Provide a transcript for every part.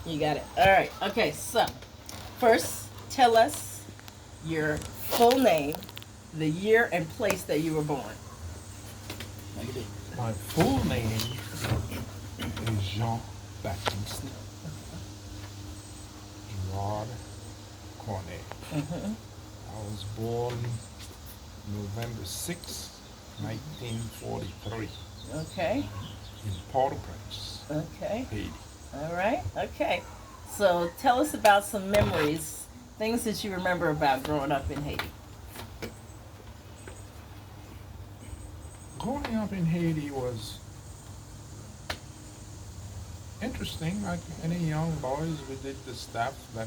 You got it. All right. Okay. So, first, tell us your full name, the year and place that you were born. My full name is Jean Baptiste Gerard Cornet. Mm-hmm. I was born November 6th, 1943, Okay. in Port-au-Prince, Okay. Haiti. All right. Okay. So, tell us about some memories, things that you remember about growing up in Haiti. Growing up in Haiti was interesting. Like any young boys, we did the stuff that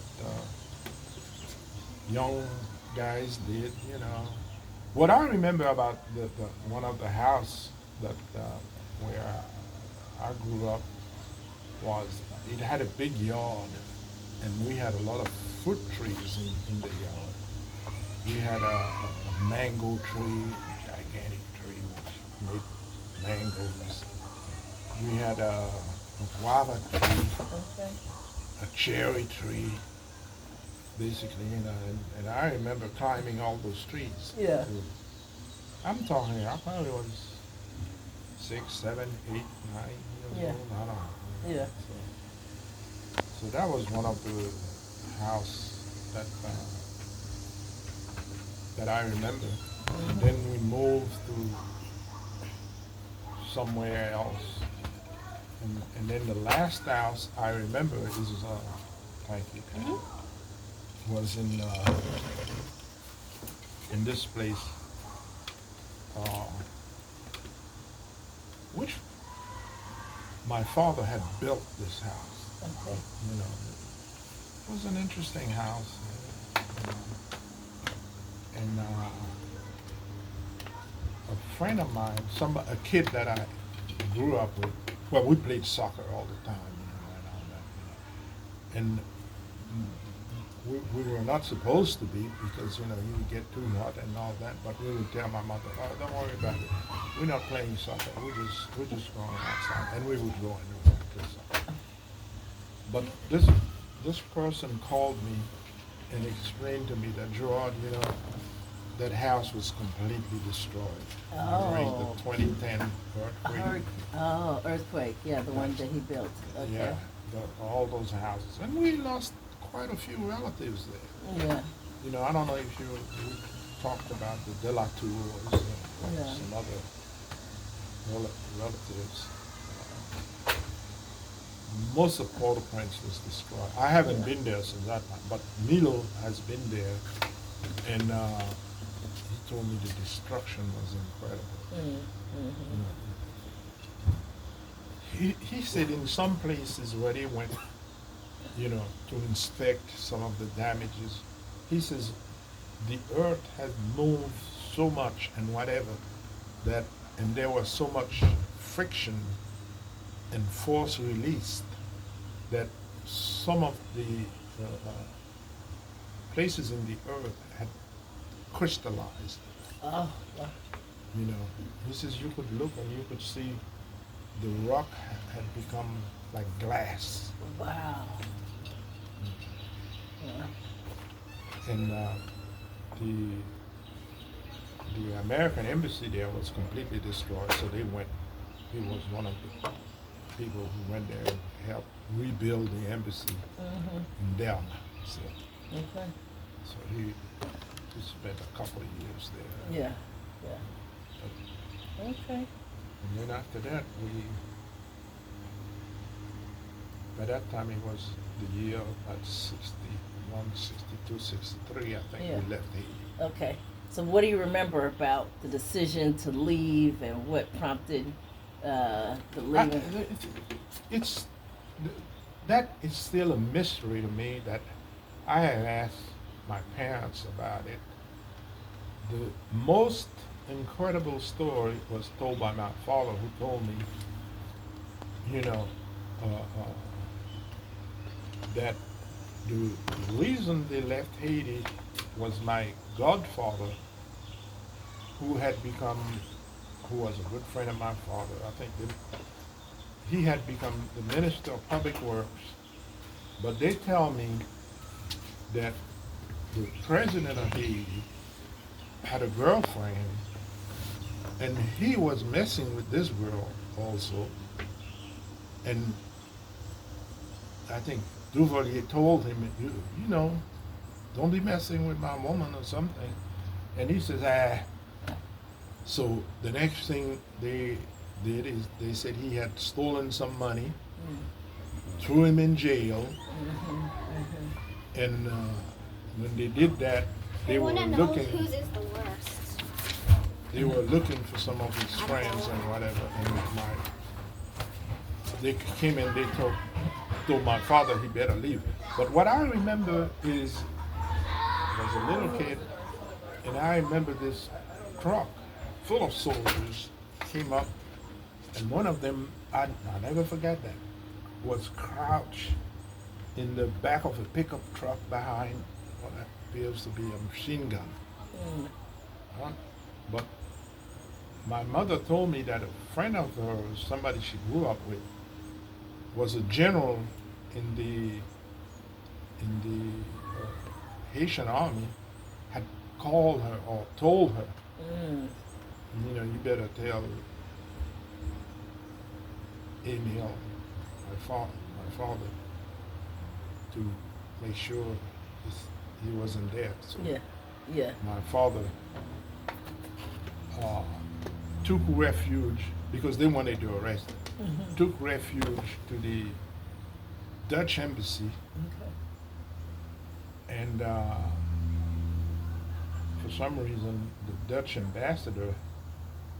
young guys did. What I remember about the one of the house that where I grew up was it had a big yard, and we had a lot of fruit trees in the yard. We had a mango tree, a gigantic tree which made mangoes. We had a guava tree, Okay. a cherry tree, basically, and I remember climbing all those trees. Yeah. I'm talking, I probably was 6, 7, 8, 9 years Yeah. old. I don't know. Yeah. So that was one of the house that I remember. And Mm-hmm. then we moved to somewhere else. And then the last house I remember is, thank you, Mm-hmm. was in this place, uh, which my father had built this house. Okay. It was an interesting house. And a friend of mine, a kid that I grew up with, well, we played soccer all the time, and all that. And we were not supposed to be because, you would get too hot and all that, but we would tell my mother, oh, don't worry about it. We're not playing soccer. We're just going outside. And we would go and we would play soccer. But this person called me and explained to me that, Gerard, that house was completely destroyed during Oh. the 2010 earthquake. Earthquake. Yeah, the one that he built. Okay. Yeah, all those houses. And we lost quite a few relatives there. Yeah. I don't know if we talked about the De La Tours and Yeah. some other relatives. Most of Port-au-Prince was destroyed. I haven't Yeah. been there since that time, but Milo has been there, and he told me the destruction was incredible. You Mm-hmm. know, he said in some places where they went, to inspect some of the damages, he says the earth had moved so much and whatever that, and there was so much friction and force released that some of the places in the earth had crystallized. Oh. Wow. He says you could look and you could see the rock had become like glass. Wow. Yeah. And the the American embassy there was completely destroyed, so they went. He was one of the people who went there and helped rebuild the embassy Mm-hmm. in Delma. So, Okay. so he spent a couple of years there. Yeah. Yeah. But, Okay. and then after that, by that time it was the year at 61, 62, 63, I think Yeah. we left Haiti. Okay. So, what do you remember about the decision to leave, and what prompted the leaving? It's that is still a mystery to me that I have asked my parents about it. The most incredible story was told by my father, who told me, you know, uh, uh, that the reason they left Haiti was my godfather, who had become, who was a good friend of my father. I think that he had become the minister of public works But they tell me that the president of Haiti had a girlfriend, and he was messing with this girl also. And I think Duvalier told him, you know, don't be messing with my woman or something. And he says, ah. So the next thing they did is they said he had stolen some money, threw him in jail, and when they did that, I they were want to know looking. whose is the worst. They were looking for some of his friends and whatever, and they came and they told my father he better leave. But what I remember is, I was a little kid, and I remember this truck full of soldiers came up, and one of them, I never forget that, was crouched in the back of a pickup truck behind what appears to be a machine gun. Huh? But my mother told me that a friend of hers, somebody she grew up with, was a general in the Haitian army, had called her or told her, you know, you better tell Emil, my father, to make sure he wasn't there. So Yeah. my father took refuge because they wanted to arrest him. Took refuge to the Dutch embassy, and for some reason the Dutch ambassador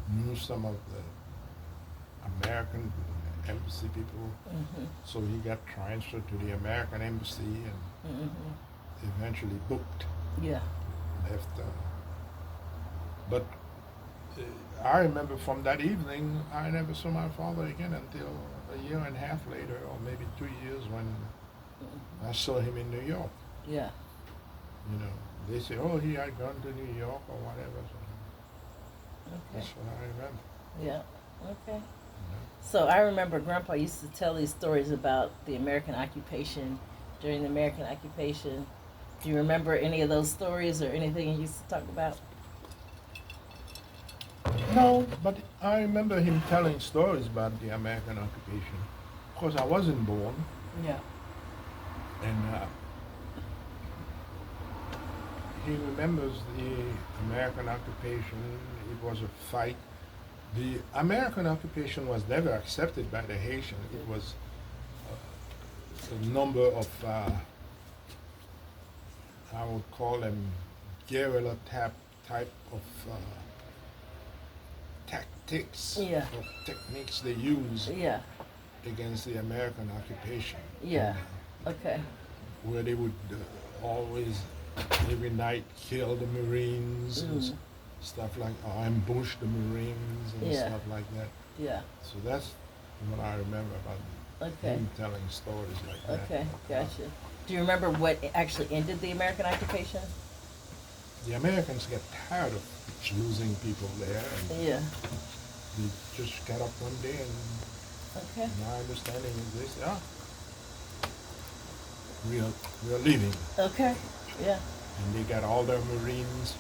knew some of the American embassy people, so he got transferred to the American embassy and eventually booked. Yeah. Left. But I remember from that evening, I never saw my father again until a year and a half later, or maybe 2 years, when I saw him in New York. Yeah. You know, they say, oh, he had gone to New York or whatever. So Okay. that's what I remember. Yeah. Okay. You know. So I remember Grandpa used to tell these stories about the American occupation. During the American occupation, do you remember any of those stories or anything he used to talk about? No, but I remember him telling stories about the American occupation. Of course, I wasn't born, Yeah. and he remembers the American occupation. It was a fight. The American occupation was never accepted by the Haitians. It was a number of, I would call them guerrilla type of tactics Yeah. or techniques they use Yeah. against the American occupation. Yeah. Okay. Where they would always, every night, kill the Marines and stuff like, or ambush the Marines and Yeah. stuff like that. Yeah. So that's what I remember about Okay. him telling stories like that. Okay. Gotcha. Do you remember what actually ended the American occupation? The Americans get tired of losing people there, and Yeah. they just got up one day, and Okay. my understanding is they said, we are leaving. Okay. Yeah. And they got all their Marines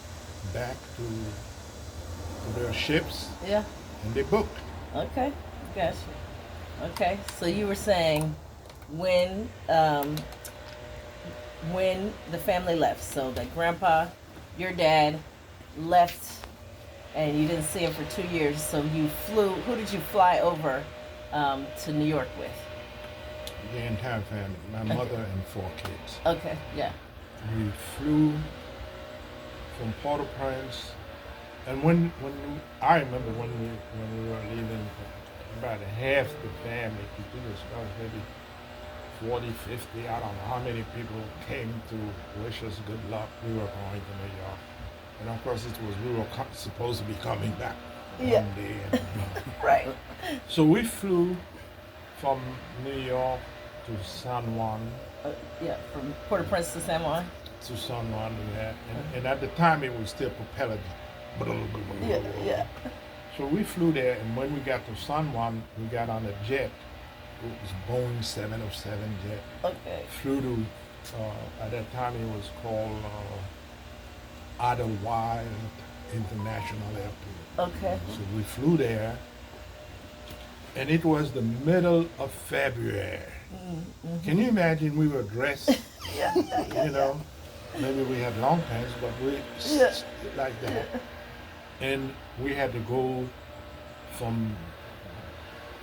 back to their ships, Yeah. and they booked. Okay. Gotcha. Okay. So you were saying when the family left, so that Grandpa, your dad, left, and you didn't see him for 2 years. So you flew. Who did you fly over to New York with? The entire family, my mother and 4 kids. Okay. Yeah. We flew from Port-au-Prince, and when I remember when we were leaving, about half the family, it was maybe 40, 50, I don't know how many people came to wish us good luck. We were going to New York, and of course we were supposed to be coming back Yeah. one day. And, Right. so we flew from New York to San Juan. Yeah. From Port-au-Prince to San Juan. To San Juan, yeah. And at the time it was still propeller. Yeah. Yeah. So we flew there, and when we got to San Juan, we got on a jet it was Boeing 707 jet. Okay. Flew to, at that time it was called Idlewild International Airport. Okay. So we flew there, and it was the middle of February. Can you imagine we were dressed, Yeah. you know, maybe we had long pants, but we Yeah. like that. And we had to go from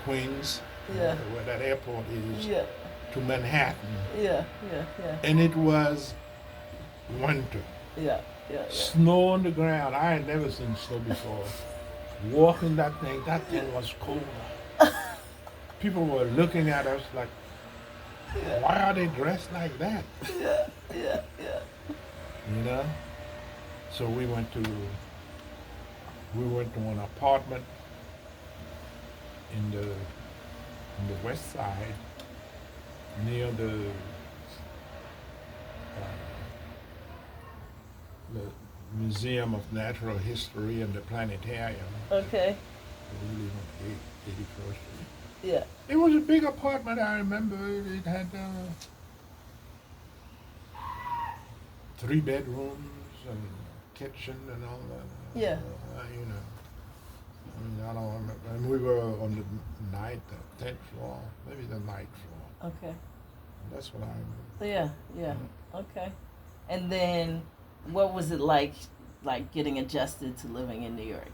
Queens, Yeah. where that airport is, Yeah. to Manhattan. Yeah. Yeah. Yeah. And it was winter. Yeah. Yeah. Snow on the ground. I had never seen snow before. Walking that thing was cold. People were looking at us like, why are they dressed like that? Yeah. Yeah. Yeah. You know? So we went to an apartment in the west side near the Museum of Natural History and the planetarium. Okay. We live on 81st Street. Yeah. It was a big apartment, I remember. It had 3 bedrooms and kitchen and all that. Yeah. You know. I mean, I don't remember. And we were on the 10th floor, maybe the 9th floor. Okay. That's what I remember. Yeah. Yeah. Okay. And then, what was it like getting adjusted to living in New York?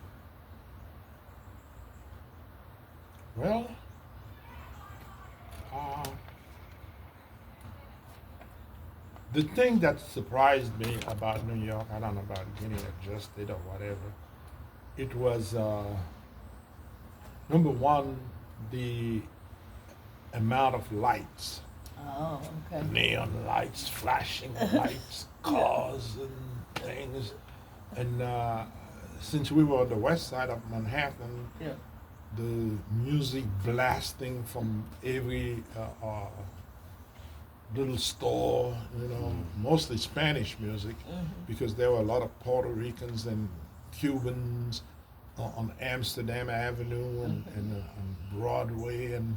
Well, uh, the thing that surprised me about New York, I don't know about getting adjusted or whatever, it was number one, the amount of lights, Oh. Okay. neon lights, flashing lights, cars and things. And since we were on the west side of Manhattan, Yeah. the music blasting from every little store, you know, mostly Spanish music, because there were a lot of Puerto Ricans and Cubans on Amsterdam Avenue and on Broadway and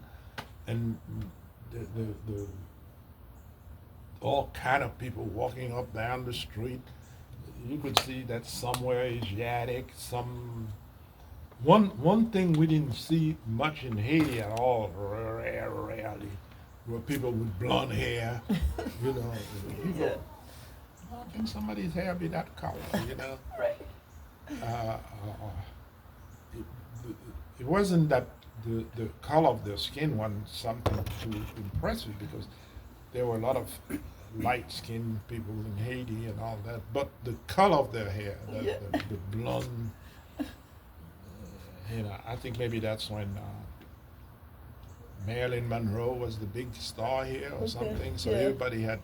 the all kind of people walking up down the street. You could see that somewhere Asiatic, some. One thing we didn't see much in Haiti at all, rarely, were people with blonde hair. You know, you go, Yeah. how can somebody's hair be that color? You know, Right. uh, it, it wasn't that the color of their skin wasn't something too impressive, because there were a lot of light-skinned people in Haiti and all that, but the color of their hair, Yeah. the blonde. You know, I think maybe that's when Marilyn Monroe was the big star here or Okay, something. So yeah. everybody had,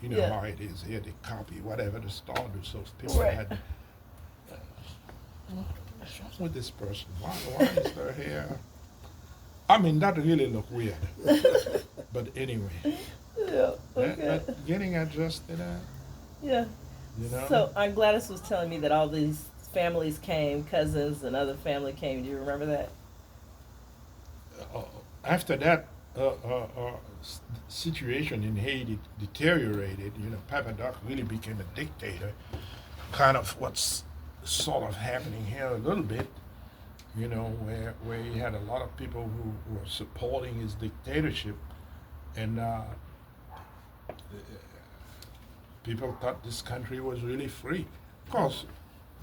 you know Yeah. how it is here, they copy whatever the star do. So people Right. had, what's wrong with this person? Why is her hair? I mean, that really looked weird. But anyway, Yeah. Okay. but getting adjusted, Yeah. you know. So Aunt Gladys was telling me that all these families came, cousins and other family came. Do you remember that? After that situation in Haiti deteriorated, you know, Papa Doc really became a dictator, kind of what's sort of happening here a little bit, you know, where he had a lot of people who were supporting his dictatorship, and people thought this country was really free. Of course,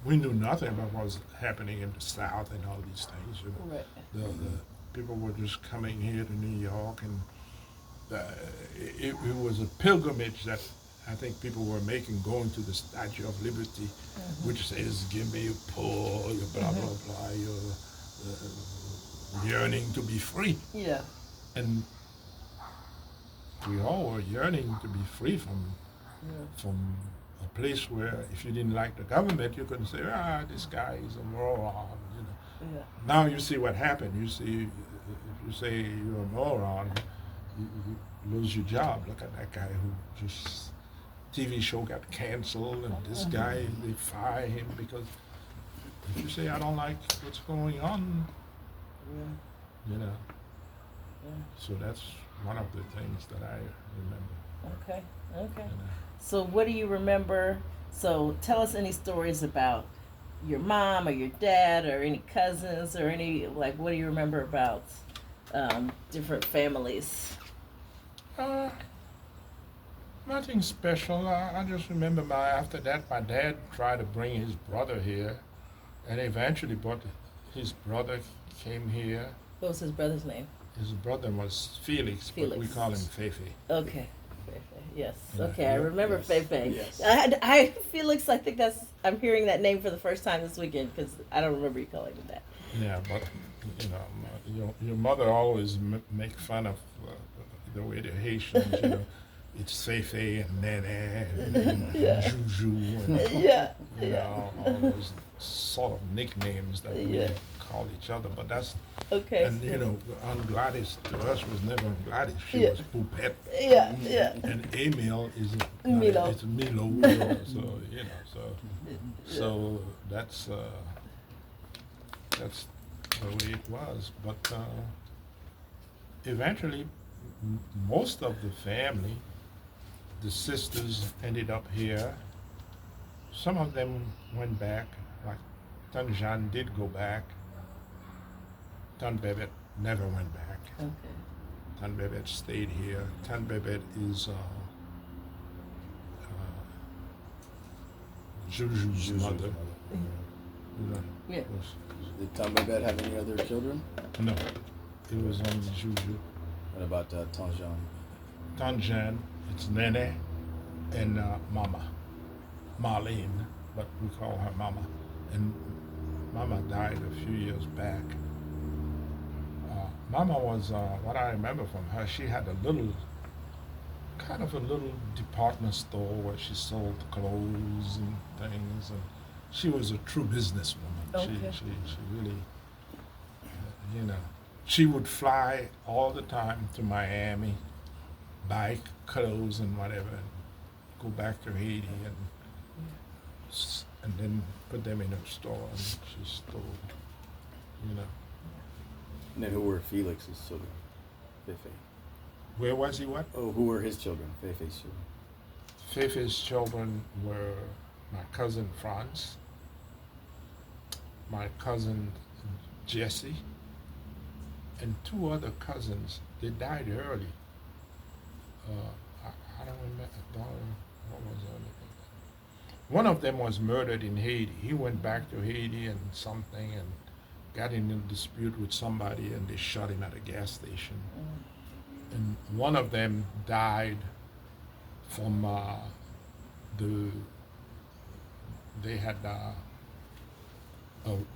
we knew nothing about what was happening in the South and all these things. You know, Right. the people were just coming here to New York, and it was a pilgrimage that I think people were making, going to the Statue of Liberty, which says, "Give me your poor, your blah blah blah, your yearning to be free." Yeah. And we all were yearning to be free from a place where if you didn't like the government, you couldn't say, this guy is a moron, you know. Yeah. Now you see what happened. You see, if you say you're a moron, you lose your job. Look at that guy who just, TV show got canceled, and this guy, they fire him because if you say, I don't like what's going on, Yeah. you know. So that's one of the things that I remember. Okay. Okay. You know. So, what do you remember? So, tell us any stories about your mom or your dad or any cousins or any, like, what do you remember about different families? Uh, Nothing special. I just remember after that my dad tried to bring his brother here, and eventually brought his brother came here. What was his brother's name? His brother was Felix, but we Felix. call him Fefe. Okay. Feifei. Yes. Yeah. Okay, I Yeah. remember Yes. Feifei. Yes. I Felix. I think I'm hearing that name for the first time this weekend because I don't remember you calling him that. Yeah, but you know, your mother always make fun of the way the Haitians, you know, it's Fefe and Nene and Yeah. Juju and Yeah. you Yeah. know all those sort of nicknames that we Yeah. call each other. But that's Okay. and you know, Aunt Gladys to us was never Aunt Gladys. She Yeah. was Poupette. Yeah. Yeah. And Emil is Milo. It's Milo. You know, so you know, so that's the way it was. But eventually, most of the family, the sisters ended up here. Some of them went back, like Tanjan did go back. Tan Bebet never went back. Okay. Tan Bebet stayed here. Tan Bebet is Juju's mother. You know, Yeah. Did Tom Babette have any other children? no, it was only Juju. What about Tanjan? Tanjan, it's Nene, and Mama, Marlene, but we call her Mama. And Mama died a few years back. Mama was, what I remember from her, she had a little, kind of a little department store where she sold clothes and things, and she was a true businesswoman. Okay. She really, you know, she would fly all the time to Miami, buy clothes and whatever, and go back to Haiti and then put them in her store, and she stole, you know. And then who were Felix's children? Feifei. Where was he? What? Oh, who were his children? Feifei's children. Fefe's children were my cousin Franz, my cousin Jesse, and two other cousins. They died early. I don't remember. What was the other thing? One of them was murdered in Haiti. He went back to Haiti and something and got in a dispute with somebody, and they shot him at a gas station. And one of them died from they had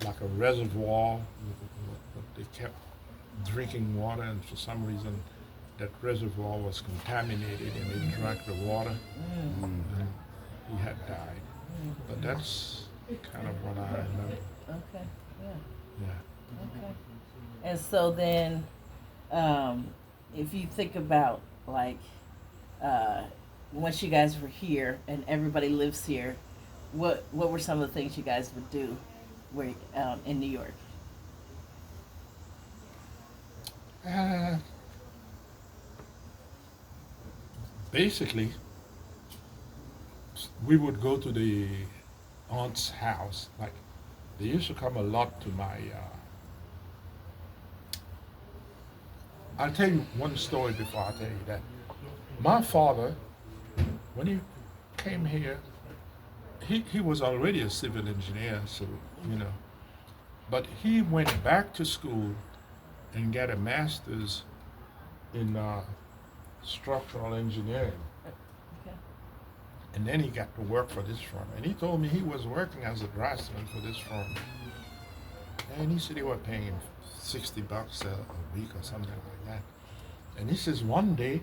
like a reservoir. They kept drinking water, and for some reason that reservoir was contaminated, and they drank the water, and he had died. But that's kind of what I remember. Okay. Yeah. Yeah. Okay. And so then, if you think about like once you guys were here and everybody lives here, what were some of the things you guys would do where in New York? Basically, we would go to the aunt's house. Like, they used to come a lot to my. I'll tell you one story before I tell you that. My father, when he came here, he was already a civil engineer, so, you know, but he went back to school and got a master's in structural engineering. Okay. And then he got to work for this firm. And he told me he was working as a draftsman for this firm. And he said they were paying him $60 a week or something like that. And he says one day,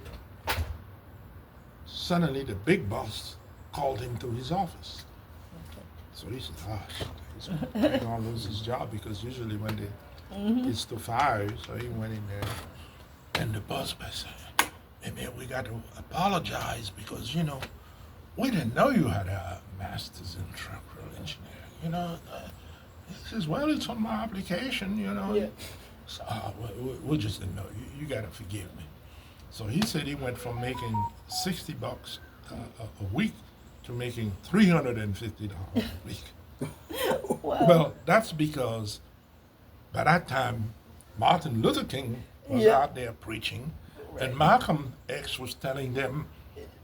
suddenly the big boss called him to his office. So he said, oh, shit, he's going to lose his job, because usually when it's to fire, so he went in there. And the boss said, hey man, we got to apologize because, you know, we didn't know you had a master's in structural engineering. You know, he says, well, it's on my application, you know. Yeah. So, we just didn't know. You got to forgive me. So he said he went from making $60 a week to making $350 a week. Wow. Well, that's because by that time, Martin Luther King was Yeah. out there preaching, Right. and Malcolm X was telling them,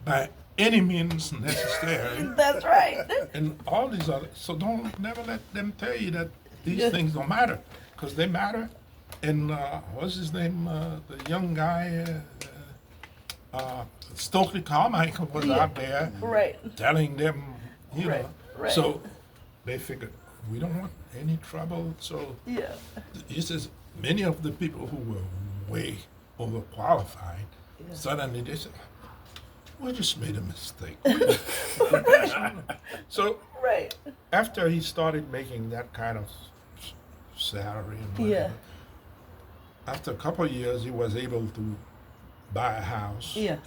by any means necessary, That's right. and all these other. So don't never let them tell you that these Yeah. things don't matter, because they matter. And what's his name? The young guy, Stokely Carmichael was Yeah. out there Right. telling them, Right, right. So they figured we don't want any trouble. So Yeah. he says many of the people who were way overqualified, Yeah. suddenly they said, we just made a mistake. So Right. after he started making that kind of salary and whatever, Yeah. after a couple of years, he was able to buy a house. Yeah.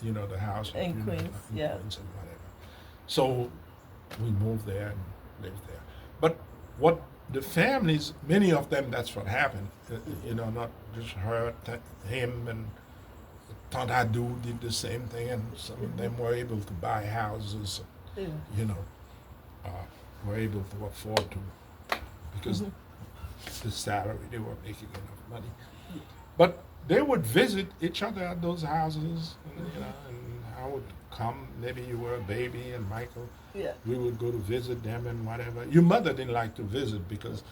You know, the house In you know, Queens, in yeah. Queens and whatever. So we moved there and lived there. But what the families, many of them, that's what happened. You know, not just her, him, and Tante Adu did the same thing, and some of them were able to buy houses. Yeah. You know, were able to afford to because the salary they were making enough money. But they would visit each other at those houses, and, you know, and I would come. Maybe you were a baby, and Michael. Yeah. We would go to visit them and whatever. Your mother didn't like to visit because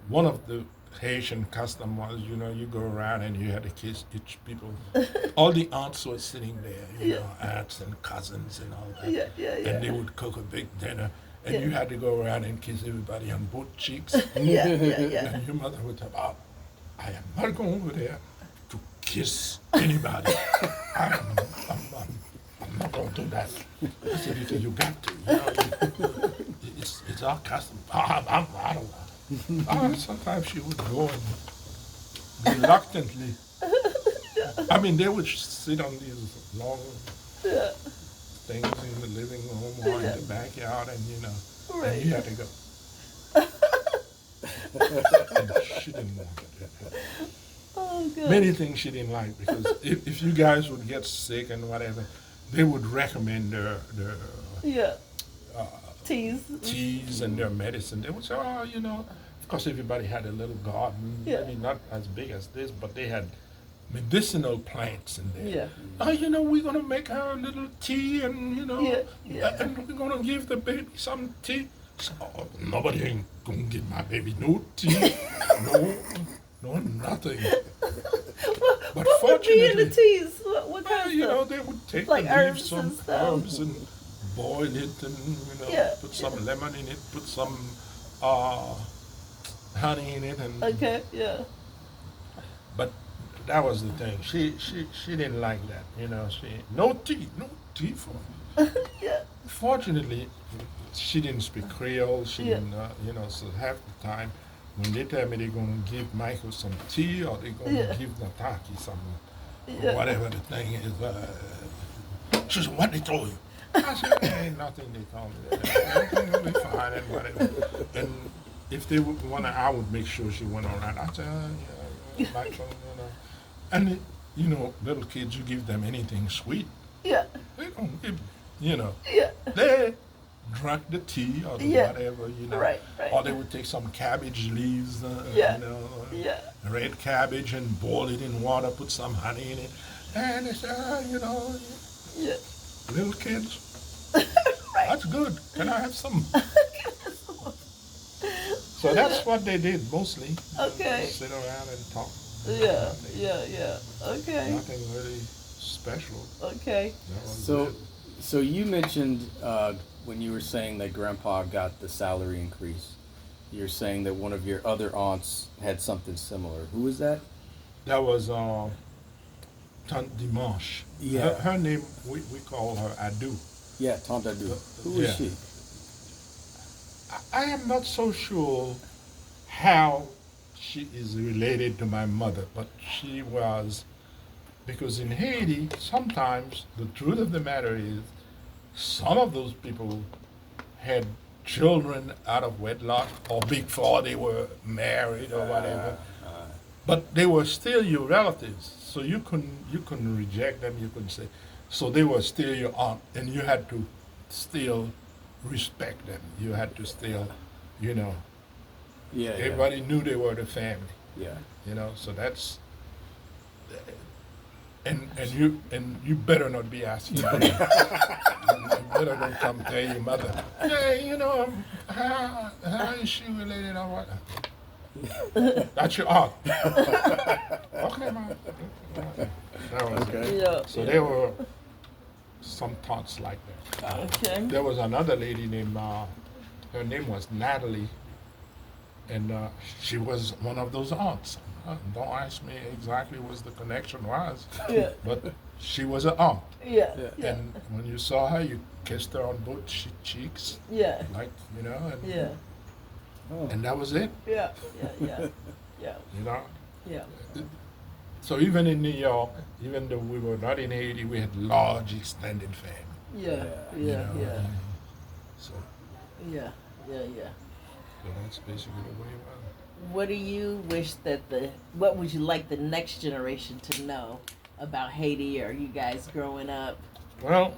one of the Haitian custom was, you know, you go around and you had to kiss each people. All the aunts were sitting there, you Yeah. know, aunts and cousins and all that. Yeah, yeah, yeah. And they would cook a big dinner, and Yeah. you had to go around and kiss everybody on both cheeks. Yeah. Yeah. Yeah. And your mother would tell, oh, I am not going over there to kiss anybody. I'm not going to do that. I said, because you got to. You know, it's our custom. I don't know. Sometimes she would go and reluctantly. I mean, they would sit on these long Yeah. things in the living room or in the backyard, and you know, Right. and you had to go. And she didn't want to do that. Oh, good. Many things she didn't like because if you guys would get sick and whatever, they would recommend their Yeah. uh, Tease. teas and their medicine. They would say, oh, you know, of course everybody had a little garden, Yeah. maybe not as big as this, but they had medicinal plants in there. Yeah. Oh, you know, we're gonna make her a little tea, and you know, Yeah, yeah. and we're gonna give the baby some tea. So, nobody ain't gonna give my baby no tea, no nothing. But What would be in the fortunately, teas? What kind well, of you know, stuff? they would take Like and leave herbs some and stuff? herbs and boil it, and you know, Yeah, put some lemon in it, put some honey in it, and Okay. Yeah. but that was the thing. She didn't like that. You know, no tea for me. Yeah. Fortunately, she didn't speak Creole. She Yeah. didn't, you know, so half the time when they tell me they're going to give Michael some tea or they're going to Yeah. give Nataki some, Yeah. whatever the thing is, she said, what they told you? I said, there ain't nothing they told me. Everything will be fine and whatever. And if they would want to, I would make sure she went all right. I said, yeah, Michael, you know. And, you know, little kids, you give them anything sweet, Yeah. they don't give, you know. Yeah. They drank the tea or the Yeah. whatever, you know. Right, right. Or they would take some cabbage leaves, Yeah. you know, Yeah. red cabbage and boil it in water, put some honey in it. And they say, you know, Yeah. little kids, Right. that's good. Can I have some? So that's what they did mostly. Okay. Sit around and talk. Yeah. Nothing, Yeah. Yeah. Okay. nothing really special. Okay. That was So, it. so you mentioned when you were saying that Grandpa got the salary increase, you're saying that one of your other aunts had something similar. Who was that? That was Tante Dimanche. Yeah. Her name, we call her Adu. Yeah, Tante Adu. Who was Yeah. she? I am not so sure how she is related to my mother, but she was, because in Haiti, sometimes the truth of the matter is, some of those people had children out of wedlock or before they were married or whatever. but they were still your relatives, so you couldn't reject them. You couldn't say, so they were still your aunt, and you had to still respect them. You had to still, you know, Yeah. everybody knew they were the family. Yeah. You know, so that's and you better not be asking. You better don't come tell your mother. Hey, how is she related or what? That's your aunt. Okay, man. That was it. Okay. Yeah. So there were some thoughts like that. Okay. There was another lady named, her name was Natalie, and she was one of those aunts. Don't ask me exactly what the connection was, Yeah. but she was an aunt. Yeah. Yeah. Yeah. And when you saw her, you kissed her on both cheeks, Yeah. like, and, Yeah. Oh. and that was it, Yeah. Yeah. Yeah. Yeah. you know. Yeah. So even in New York, even though we were not in Haiti, we had large extended family. Yeah. you Yeah. know, Yeah. So, Yeah. Yeah. Yeah. so that's basically the way it was. What do you wish that what would you like the next generation to know about Haiti, or you guys growing up, Well,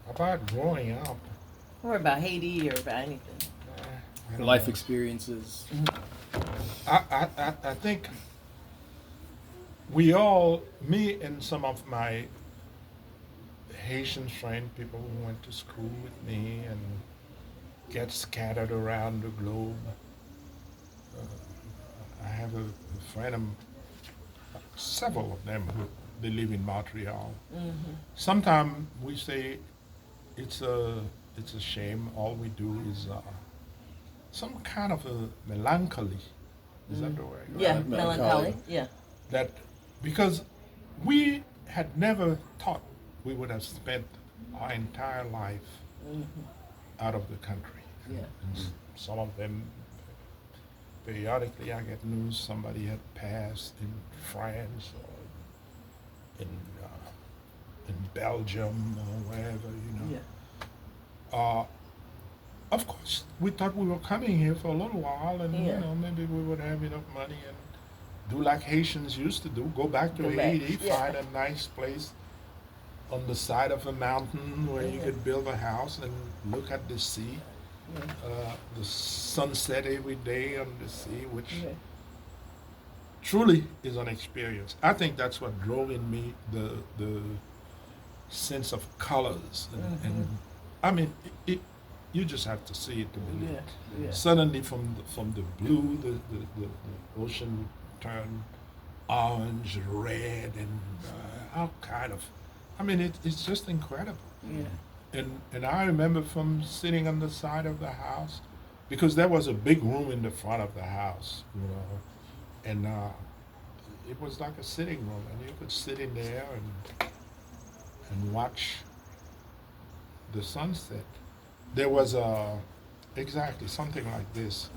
about growing up, or about Haiti, or about anything? I don't Life know. experiences. I think we all, me and some of my Haitian friends, people who went to school with me and get scattered around the globe. I have a friend, several of them who they live in Montreal. Mm-hmm. Sometimes we say it's a shame. All we do is some kind of a melancholy. Is that the word? Yeah, Right. melancholy. Yeah. That because we had never thought we would have spent our entire life out of the country. Yeah. And some of them, periodically, I get news somebody had passed in France or in Belgium or wherever, Yeah. Of course, we thought we were coming here for a little while, and Yeah. maybe we would have enough money and do like Haitians used to do: go back to Go back, Haiti, yeah. find a nice place on the side of a mountain where you Yeah. could build a house and look at the sea, the sunset every day on the sea, which Yeah. truly is an experience. I think that's what drove in me the sense of colors, and I mean, you just have to see it to believe Yeah. it. Yeah. Suddenly, from the blue, the ocean would turn orange, red, and all kind of. I mean, it's just incredible. Yeah. And I remember from sitting on the side of the house, because there was a big room in the front of the house, and it was like a sitting room, and you could sit in there and watch the sunset. There was exactly something like this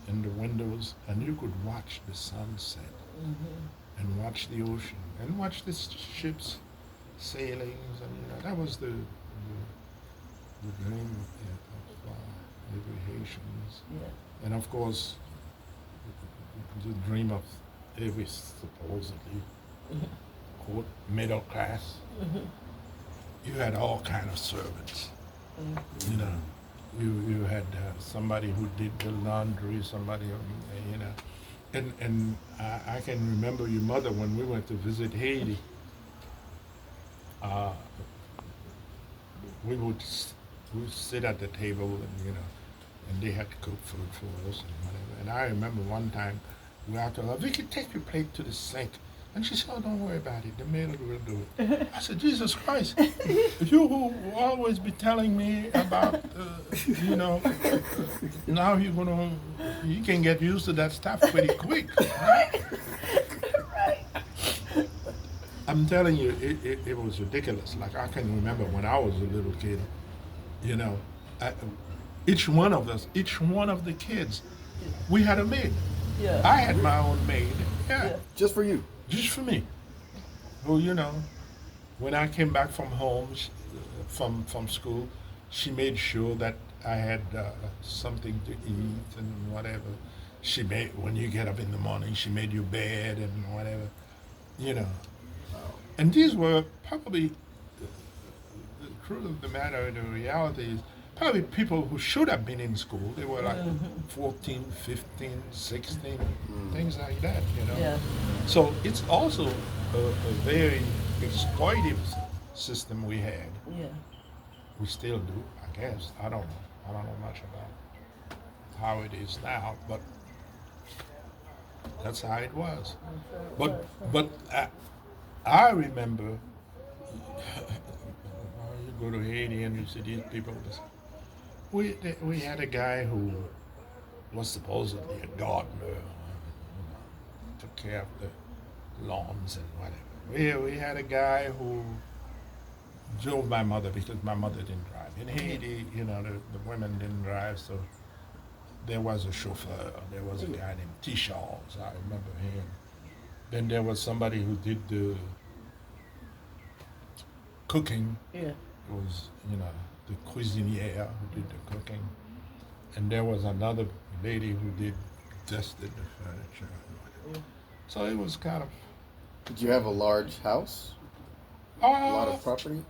in the windows, and you could watch the sunset and watch the ocean and watch the ships sailings, and that was the dream of every Haitians, Yeah. and of course the dream of every supposedly quote middle class. You had all kind of servants. You know, you had somebody who did the laundry, somebody, and I can remember your mother when we went to visit Haiti. We would sit at the table, and and they had to cook food for us and whatever. And I remember one time we had to her, Vicky, take your plate to the sink. And she said, oh, don't worry about it. The maid will do it. I said, Jesus Christ, you who always be telling me about, now you can get used to that stuff pretty quick, right? Right. I'm telling you, it was ridiculous. Like, I can remember when I was a little kid, each one of us, each one of the kids, we had a maid. Yeah. I had my own maid. Yeah. Just for you. Just for me. Well, when I came back from home, from school, she made sure that I had something to eat and whatever. she made when you get up in the morning, she made your bed and whatever, you know. And these were probably the truth of the matter. The reality is probably people who should have been in school. They were like 14, 15, 16, things like that, you know. Yeah. So it's also a very exploitive system we had. Yeah. We still do, I guess. I don't know. I don't know much about how it is now, but that's how it was. But I remember you go to Haiti and you see these people. We had a guy who was supposedly a gardener, took care of the lawns and whatever. We had a guy who drove my mother because my mother didn't drive. In Haiti, you know, the women didn't drive, so there was a chauffeur. There was a guy named T. Charles. I remember him. Then there was somebody who did the cooking. Yeah. It was, you know, the cuisinière who did the cooking. And there was another lady who dusted the furniture. So it was kind of... Did you have a large house? A lot of property?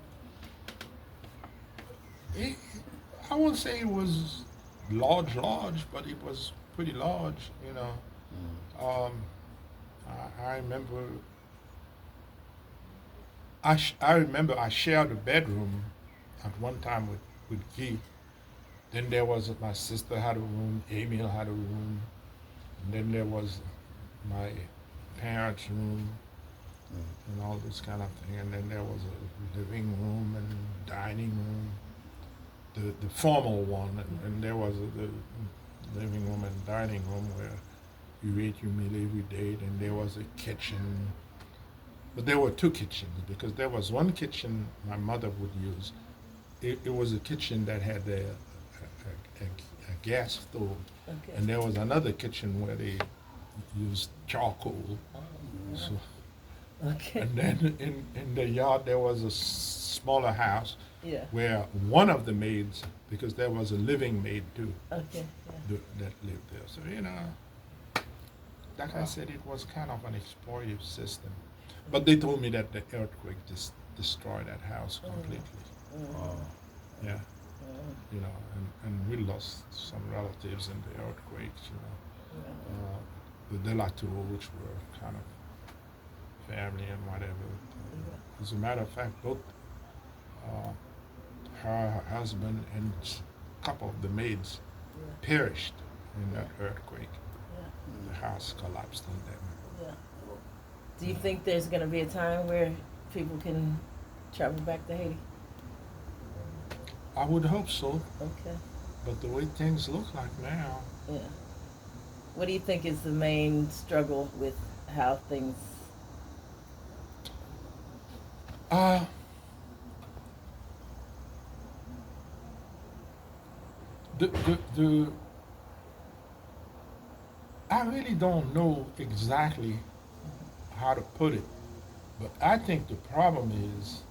I won't say it was large, but it was pretty large, you know. I remember I remember I shared a bedroom at one time with Guy. Then there was my sister had a room, Emil had a room, and then there was my parents' room and all this kind of thing. And then there was a living room and dining room, the formal one, and there was the living room and dining room where you ate your meal every day. Then there was a kitchen. But there were two kitchens because there was one kitchen my mother would use. It was a kitchen that had a gas stove. Okay. And there was another kitchen where they used charcoal. So, Okay. and then in the yard there was a smaller house Yeah. where one of the maids, because there was a living maid too, Okay. Yeah. that lived there. So, you know, like I said, it was kind of an exploitive system. But they told me that the earthquake just destroyed that house completely. Yeah. You know, and we lost some relatives in the earthquakes, you know. The Delatour, which were kind of family and whatever. As a matter of fact, both her husband and a couple of the maids perished in that earthquake. The house collapsed on them. Yeah. Do you think there's going to be a time where people can travel back to Haiti? I would hope so, Okay. but the way things look like now, Yeah. What do you think is the main struggle with how things? the I really don't know exactly how to put it, but I think the problem is,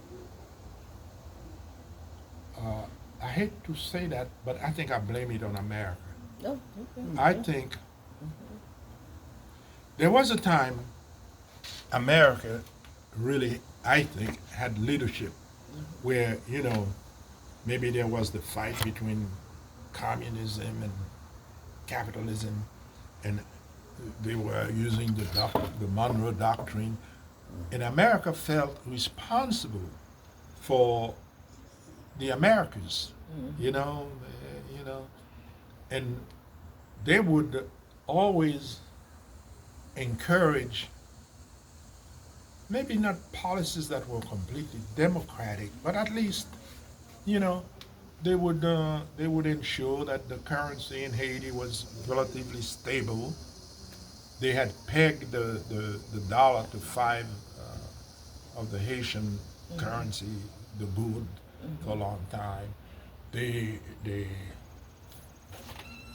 I hate to say that, but I think I blame it on America. Oh, okay. I think there was a time America really, I think, had leadership where, you know, maybe there was the fight between communism and capitalism, and they were using the Monroe Doctrine, and America felt responsible for the Americas, you know, and they would always encourage maybe not policies that were completely democratic, but at least, you know, they would ensure that the currency in Haiti was relatively stable. They had pegged the dollar to 5 of the Haitian currency, the gourd, for a long time. They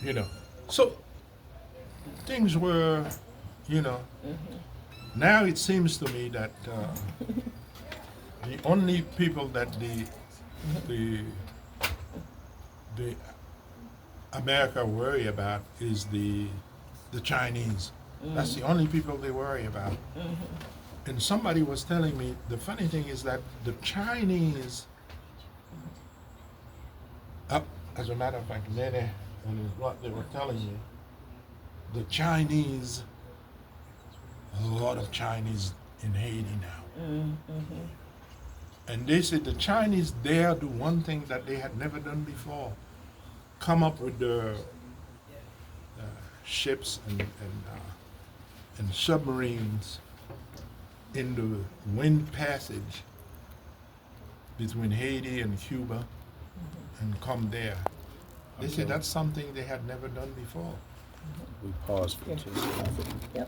you know, so things were, you know. Now it seems to me that the only people that the America worry about is the the Chinese. That's the only people they worry about. And somebody was telling me the funny thing is that the Chinese, as a matter of fact, Nene, and is what they were telling me, the Chinese, a lot of Chinese in Haiti now. And they said the Chinese dare do one thing that they had never done before, come up with the ships and submarines in the wind passage between Haiti and Cuba and come there. They said Okay. that's something they had never done before. We pause for 2 seconds. Yep.